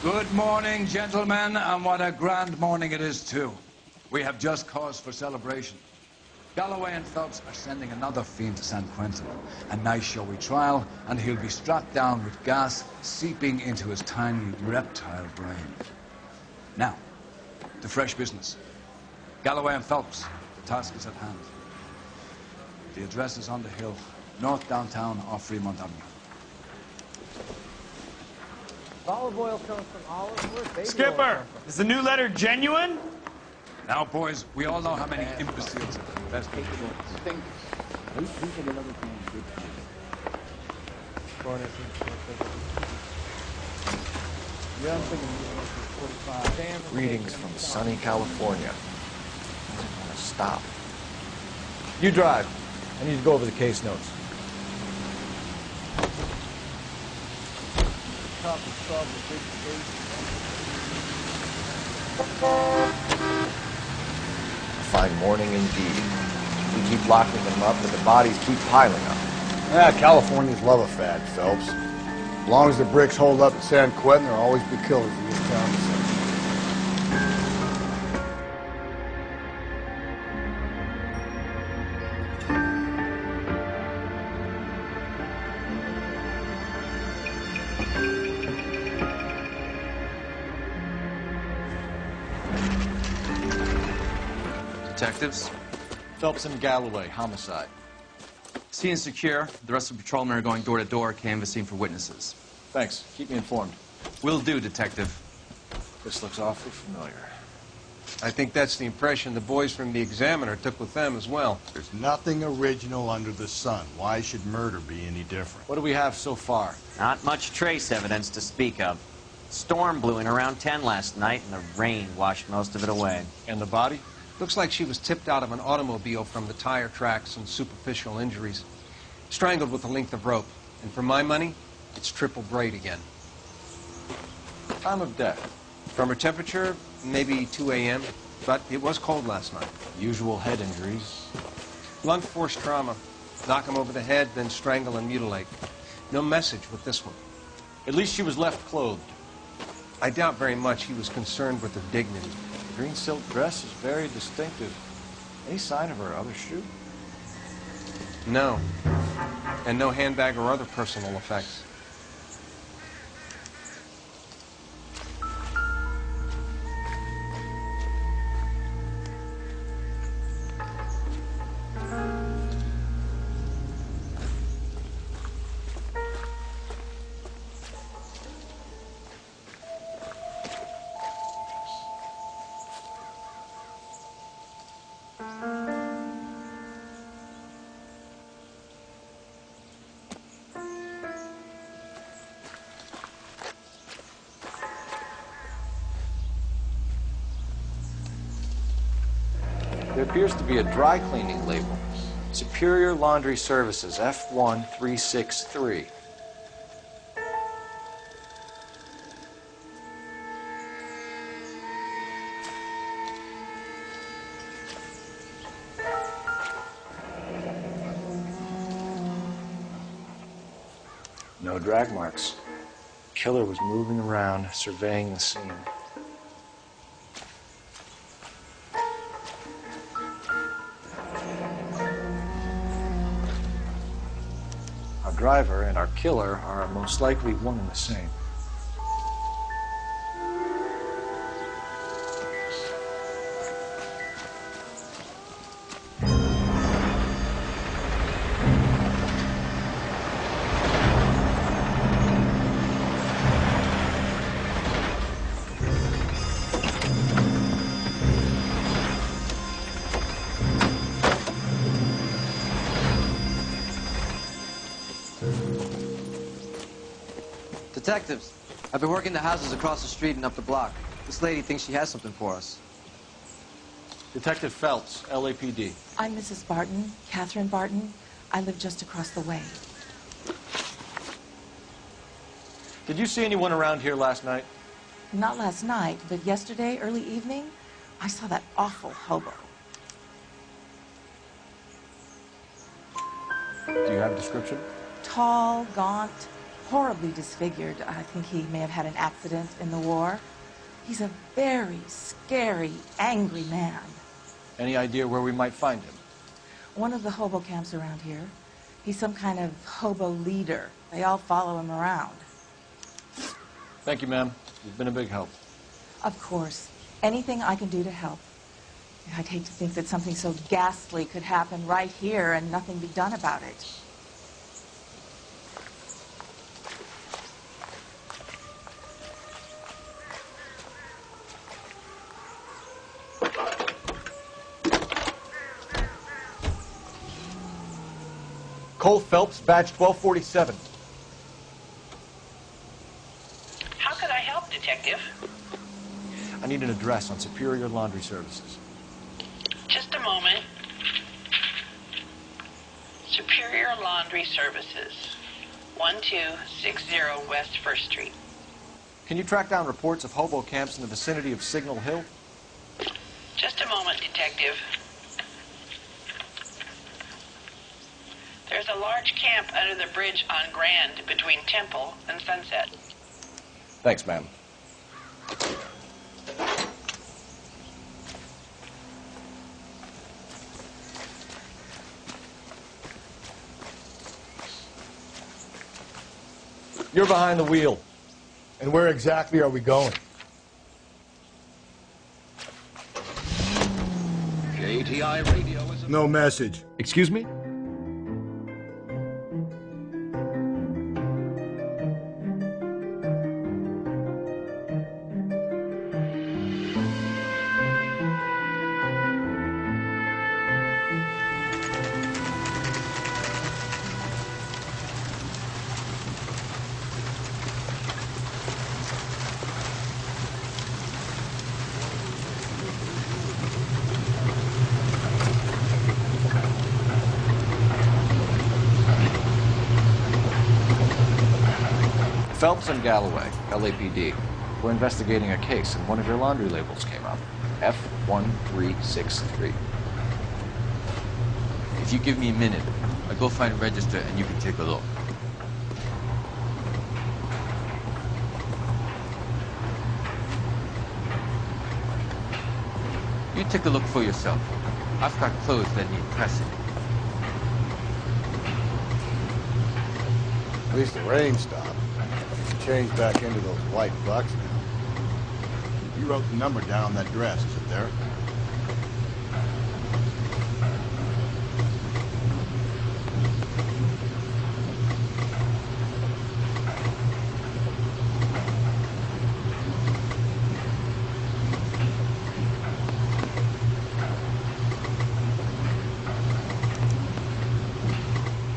Good morning, gentlemen, and what a grand morning it is, too. We have just cause for celebration. Galloway and Phelps are sending another fiend to San Quentin. A nice showy trial, and he'll be strapped down with gas seeping into his tiny reptile brain. Now, to fresh business. Galloway and Phelps, the task is at hand. The address is on the hill, north downtown off Fremont Avenue. Olive oil comes from olives. Where's baby Skipper, oil come is the new letter genuine? Now, boys, we all know how many imbeciles have invested. Greetings from sunny California. I don't want to stop. You drive. I need to go over the case notes. A fine morning indeed. We keep locking them up, but the bodies keep piling up. Yeah, Californians love a fad, Phelps. As long as the bricks hold up at San Quentin, there'll always be killers in this town. Detectives? Phelps and Galloway, homicide. Scene is secure. The rest of the patrolmen are going door to door, canvassing for witnesses. Thanks. Keep me informed. Will do, Detective. This looks awfully familiar. I think that's the impression the boys from the Examiner took with them as well. There's nothing original under the sun. Why should murder be any different? What do we have so far? Not much trace evidence to speak of. Storm blew in around 10 last night, and the rain washed most of it away. And the body? Looks like she was tipped out of an automobile from the tire tracks and superficial injuries. Strangled with a length of rope. And for my money, it's triple braid again. Time of death? From her temperature, maybe 2 a.m., but it was cold last night. Usual head injuries. Blunt force trauma. Knock him over the head, then strangle and mutilate. No message with this one. At least she was left clothed. I doubt very much he was concerned with her dignity. The green silk dress is very distinctive. Any sign of her other shoe? No. And no handbag or other personal effects. There appears to be a dry cleaning label. Superior Laundry Services, F1363. No drag marks. Killer was moving around, surveying the scene. Our driver and our killer are most likely one and the same. Detectives, I've been working the houses across the street and up the block. This lady thinks she has something for us. Detective Phelps, LAPD. I'm Mrs. Barton, Catherine Barton. I live just across the way. Did you see anyone around here last night? Not last night, but yesterday, early evening, I saw that awful hobo. Do you have a description? Tall, gaunt, horribly disfigured. I think he may have had an accident in the war. He's a very scary, angry man. Any idea where we might find him? One of the hobo camps around here. He's some kind of hobo leader. They all follow him around. Thank you, ma'am. You've been a big help. Of course. Anything I can do to help. I'd hate to think that something so ghastly could happen right here and nothing be done about it. Cole Phelps, badge 1247. How could I help, Detective? I need an address on Superior Laundry Services. Just a moment. Superior Laundry Services, 1260 West 1st Street. Can you track down reports of hobo camps in the vicinity of Signal Hill? Just a moment, Detective. There's a large camp under the bridge on Grand between Temple and Sunset. Thanks, ma'am. You're behind the wheel. And where exactly are we going? JTI radio is... No message. Excuse me? Phelps and Galloway, LAPD, were investigating a case and one of your laundry labels came up. F1363. If you give me a minute, I'll go find a register and you can take a look. You take a look for yourself. I've got clothes that need pressing. At least the rain stopped. Change back into those white bucks now. You wrote the number down on that dress, is it there?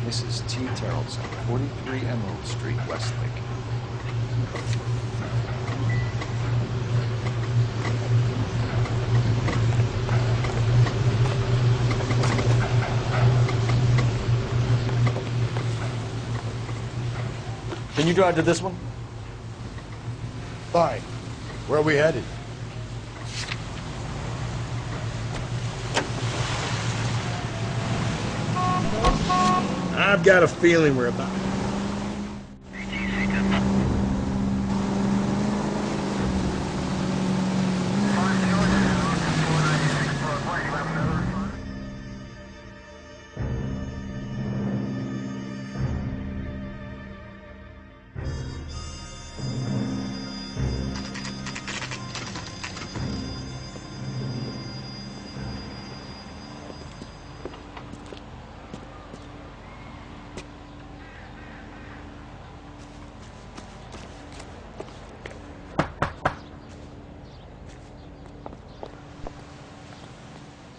Mrs. T. Tarleton, 43 Emerald Street, Westlake. Can you drive to this one? Fine. Where are we headed? I've got a feeling we're about...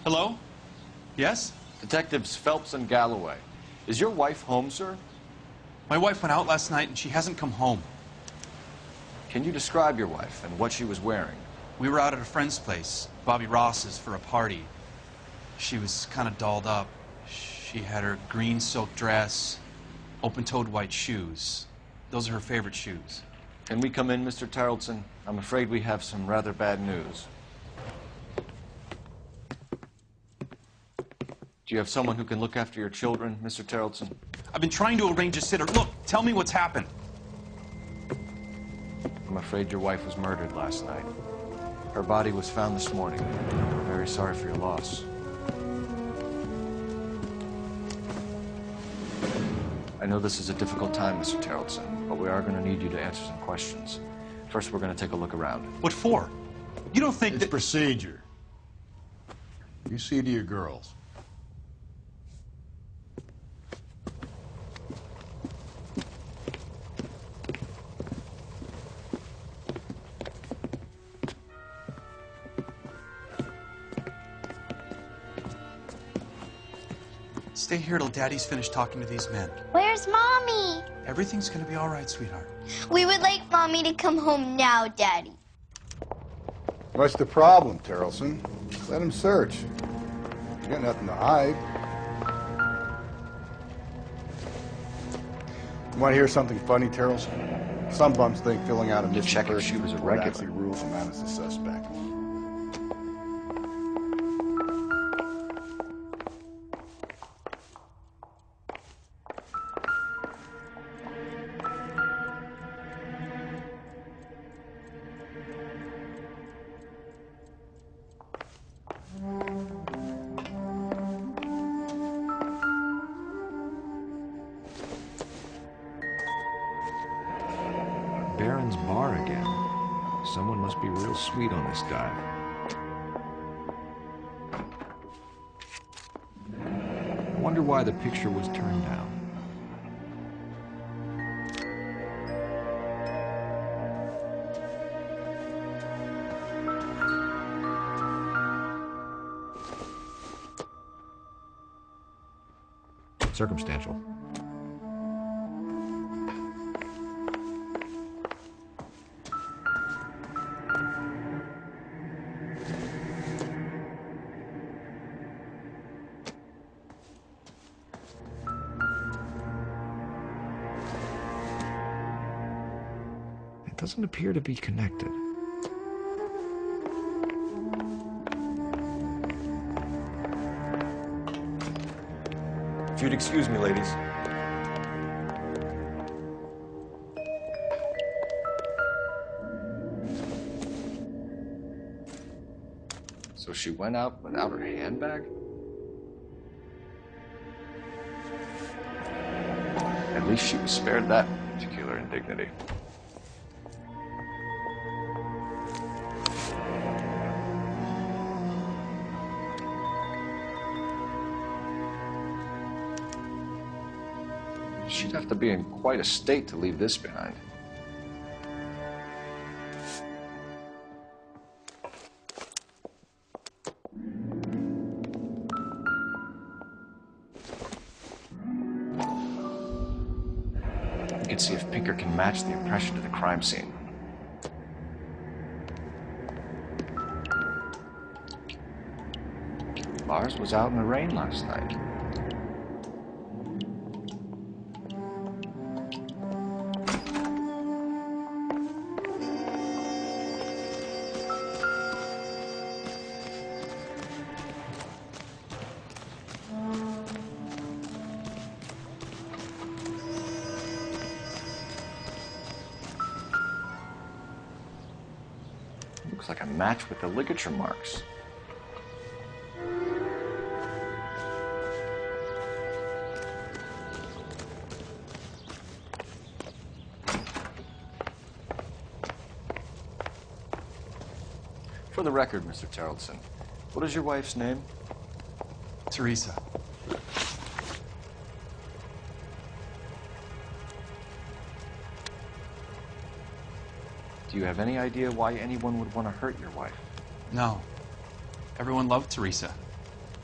Hello? Yes? Detectives Phelps and Galloway. Is your wife home, sir? My wife went out last night and she hasn't come home. Can you describe your wife and what she was wearing? We were out at a friend's place, Bobby Ross's, for a party. She was kind of dolled up. She had her green silk dress, open-toed white shoes. Those are her favorite shoes. Can we come in, Mr. Tarleton? I'm afraid we have some rather bad news. Do you have someone who can look after your children, Mr. Tarleton? I've been trying to arrange a sitter. Look, tell me what's happened. I'm afraid your wife was murdered last night. Her body was found this morning. I'm very sorry for your loss. I know this is a difficult time, Mr. Terrelson, but we are going to need you to answer some questions. First, we're going to take a look around. What for? You don't think It's that... procedure. You see to your girls. Stay here till Daddy's finished talking to these men. Where's Mommy? Everything's gonna be all right, sweetheart. We would like Mommy to come home now, Daddy. What's the problem, Terrelson? Let him search. You got nothing to hide. You want to hear something funny, Terrelson? Some bums think filling out a missing check if person she was a would regular. actually rule him out as a suspect. Barron's bar again. Someone must be real sweet on this dive. I wonder why the picture was turned down. Circumstantial. It doesn't appear to be connected. If you'd excuse me, ladies. So she went out without her handbag? At least she was spared that particular indignity. She'd have to be in quite a state to leave this behind. You can see if Pinker can match the impression to the crime scene. Lars was out in the rain last night. Looks like a match with the ligature marks. For the record, Mr. Terrelson, what is your wife's name? Teresa. Do you have any idea why anyone would want to hurt your wife? No. Everyone loved Teresa.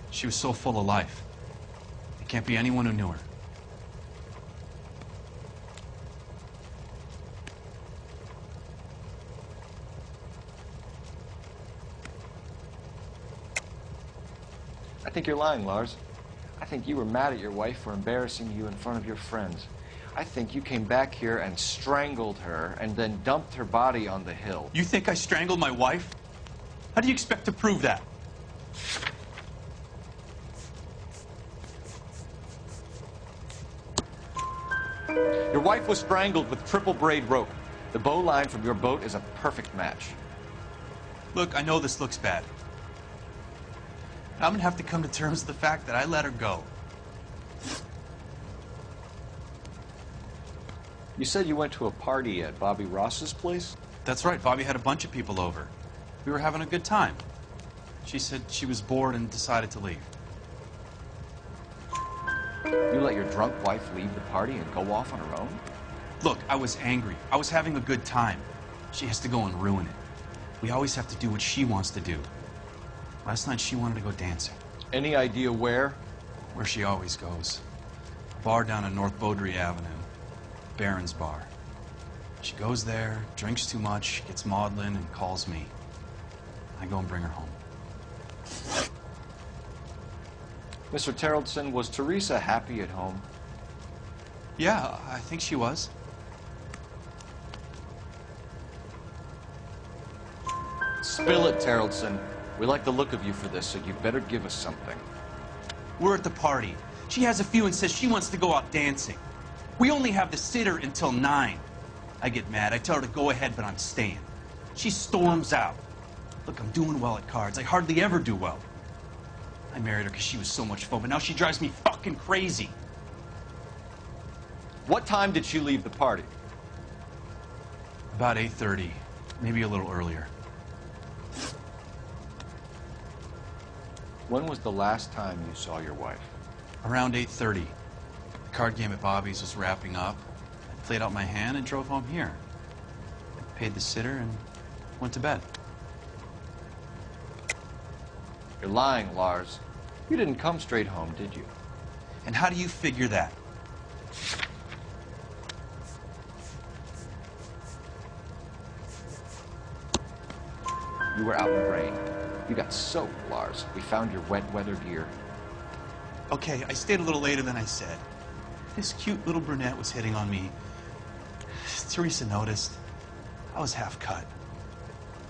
She was so full of life. It can't be anyone who knew her. I think you're lying, Lars. I think you were mad at your wife for embarrassing you in front of your friends. I think you came back here and strangled her and then dumped her body on the hill. You think I strangled my wife? How do you expect to prove that? Your wife was strangled with triple braid rope. The bow line from your boat is a perfect match. Look, I know this looks bad. I'm gonna have to come to terms with the fact that I let her go. You said you went to a party at Bobby Ross's place? That's right, Bobby had a bunch of people over. We were having a good time. She said she was bored and decided to leave. You let your drunk wife leave the party and go off on her own? Look, I was angry. I was having a good time. She has to go and ruin it. We always have to do what she wants to do. Last night she wanted to go dancing. Any idea where? Where she always goes. A bar down on North Beaudry Avenue. Barron's Bar. She goes there, drinks too much, gets maudlin, and calls me. I go and bring her home. Mr. Terrellson, was Teresa happy at home? Yeah, I think she was. Spill it, Terrellson. We like the look of you for this, so you better give us something. We're at the party. She has a few and says she wants to go out dancing. We only have the sitter until 9. I get mad. I tell her to go ahead, but I'm staying. She storms out. Look, I'm doing well at cards. I hardly ever do well. I married her because she was so much fun, but now she drives me fucking crazy. What time did she leave the party? About 8:30, maybe a little earlier. When was the last time you saw your wife? Around 8:30. The card game at Bobby's was wrapping up. I played out my hand and drove home here. I paid the sitter and went to bed. You're lying, Lars. You didn't come straight home, did you? And how do you figure that? You were out in the rain. You got soaked, Lars. We found your wet weather gear. Okay, I stayed a little later than I said. This cute little brunette was hitting on me. Teresa noticed. I was half cut.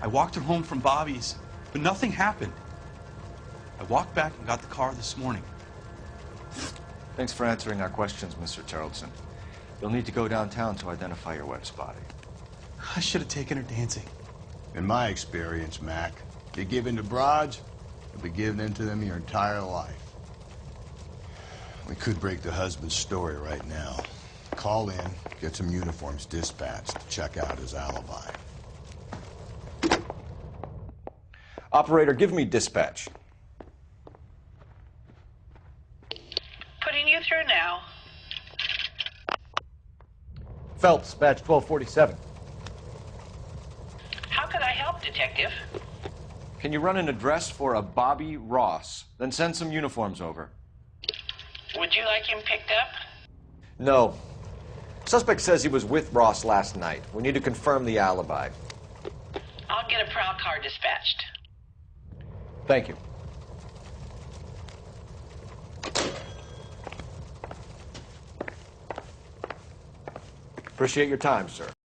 I walked her home from Bobby's, but nothing happened. I walked back and got the car this morning. Thanks for answering our questions, Mr. Terrellson. You'll need to go downtown to identify your wife's body. I should have taken her dancing. In my experience, Mac, you give in to broads, you'll be giving in to them your entire life. We could break the husband's story right now. Call in, get some uniforms dispatched to check out his alibi. Operator, give me dispatch. Putting you through now. Phelps, badge 1247. How can I help, Detective? Can you run an address for a Bobby Ross? Then send some uniforms over. Would you like him picked up? No. Suspect says he was with Ross last night. We need to confirm the alibi. I'll get a prowl car dispatched. Thank you. Appreciate your time, sir.